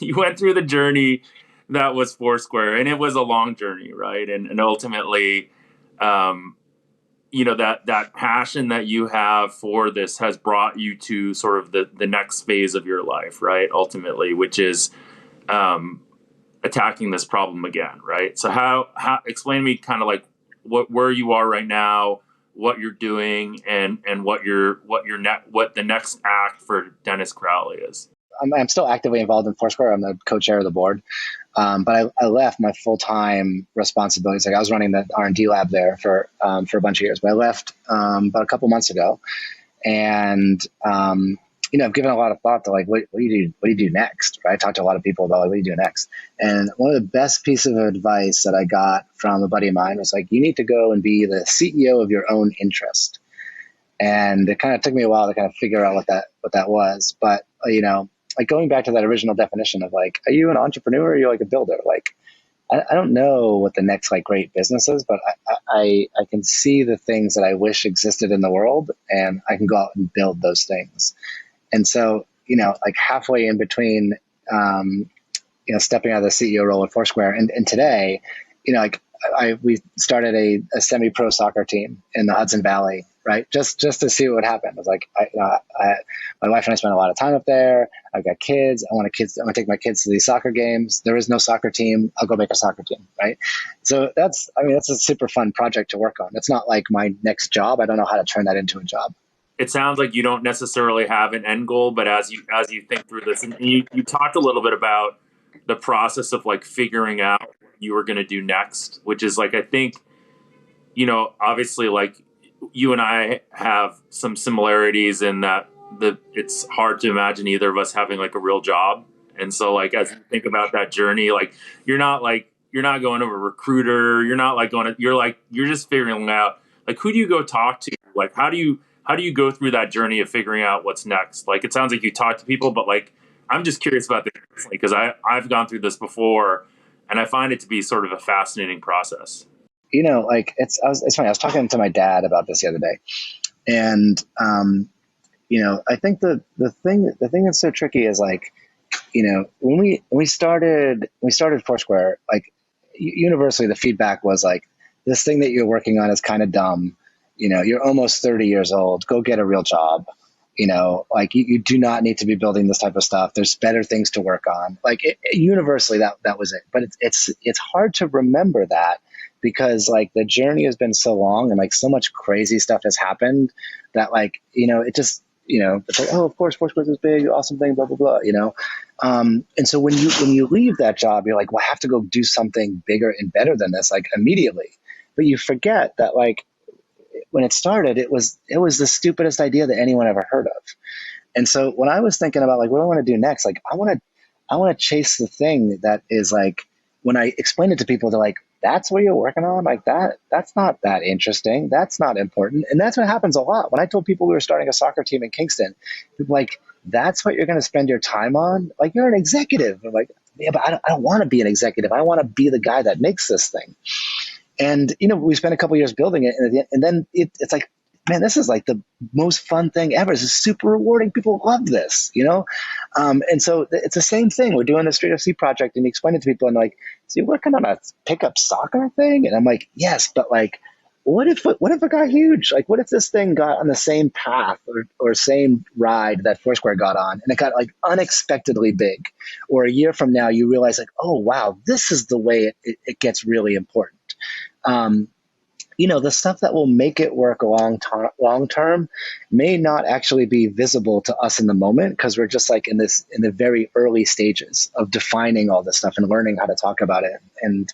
you went through the journey that was Foursquare, and it was a long journey, right? And ultimately, um, that passion that you have for this has brought you to sort of the next phase of your life, right? Ultimately, which is um, attacking this problem again, right? So how explain to me kind of like where you are right now, what you're doing, and what the next act for Dennis Crowley is. I'm still actively involved in Foursquare. I'm the co-chair of the board. But I left my full-time responsibilities. Like I was running the R&D lab there for a bunch of years, but I left about a couple months ago. And I've given a lot of thought to like, what do you do? What do you do next? Right? I talked to a lot of people about like, what do you do next? And one of the best pieces of advice that I got from a buddy of mine was like, you need to go and be the CEO of your own interest. And it kind of took me a while to kind of figure out what that was. But like going back to that original definition of like, are you an entrepreneur or are you like a builder? Like, I don't know what the next like great business is, but I can see the things that I wish existed in the world, and I can go out and build those things. And so, like halfway in between, stepping out of the CEO role at Foursquare and today, like we started a semi-pro soccer team in the Hudson Valley, right? Just to see what would happen. I was like, my wife and I spent a lot of time up there. I've got kids. I want to take my kids to these soccer games. There is no soccer team. I'll go make a soccer team, right? So that's a super fun project to work on. It's not like my next job. I don't know how to turn that into a job. It sounds like you don't necessarily have an end goal, but as you think through this, and you talked a little bit about the process of like figuring out what you were going to do next, which is like, I think, obviously like you and I have some similarities in that it's hard to imagine either of us having like a real job. And so like, as you think about that journey, like, you're not going to a recruiter. You're just figuring out like, who do you go talk to? Like, how do you go through that journey of figuring out what's next? Like, it sounds like you talk to people, but like, I'm just curious about this personally because I've gone through this before, and I find it to be sort of a fascinating process. Like it's funny. I was talking to my dad about this the other day, and I think the thing that's so tricky is like, when we started Foursquare, like universally the feedback was like, this thing that you're working on is kind of dumb. You're almost 30 years old. Go get a real job. Like you do not need to be building this type of stuff. There's better things to work on. Like universally that was it. But it's hard to remember that because like the journey has been so long and like so much crazy stuff has happened that like, it just, it's like, oh, of course, Foursquare is this big, awesome thing, blah, blah, blah, and so when you leave that job, you're like, well, I have to go do something bigger and better than this, like immediately. But you forget that like, when it started, it was the stupidest idea that anyone ever heard of. And so when I was thinking about like, what do I want to do next? Like, I want to chase the thing that is like, when I explain it to people, they're like, that's what you're working on? Like that's not that interesting. That's not important. And that's what happens a lot. When I told people we were starting a soccer team in Kingston, people were like, that's what you're going to spend your time on? Like, you're an executive. I'm like, yeah, but I don't want to be an executive. I want to be the guy that makes this thing. And, we spent a couple of years building it. And then it's like, man, this is like the most fun thing ever. This is super rewarding. People love this, And so it's the same thing. We're doing the Street FC project and you explain it to people and like, so you're working on a pickup soccer thing? And I'm like, yes, but like, what if it got huge? Like, what if this thing got on the same path or same ride that Foursquare got on and it got like unexpectedly big? Or a year from now, you realize like, oh, wow, this is the way it gets really important. The stuff that will make it work long term may not actually be visible to us in the moment because we're just like in the very early stages of defining all this stuff and learning how to talk about it. And,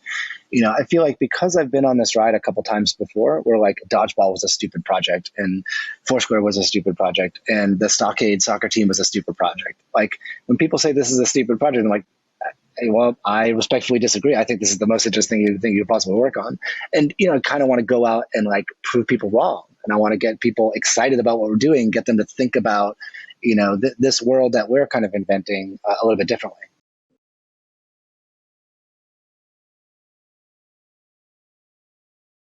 I feel like because I've been on this ride a couple times before where like dodgeball was a stupid project and Foursquare was a stupid project and the Stockade soccer team was a stupid project. Like when people say this is a stupid project, I'm like, hey, well, I respectfully disagree. I think this is the most interesting thing you could possibly work on. And, I kind of want to go out and like prove people wrong. And I want to get people excited about what we're doing, get them to think about, this world that we're kind of inventing a little bit differently.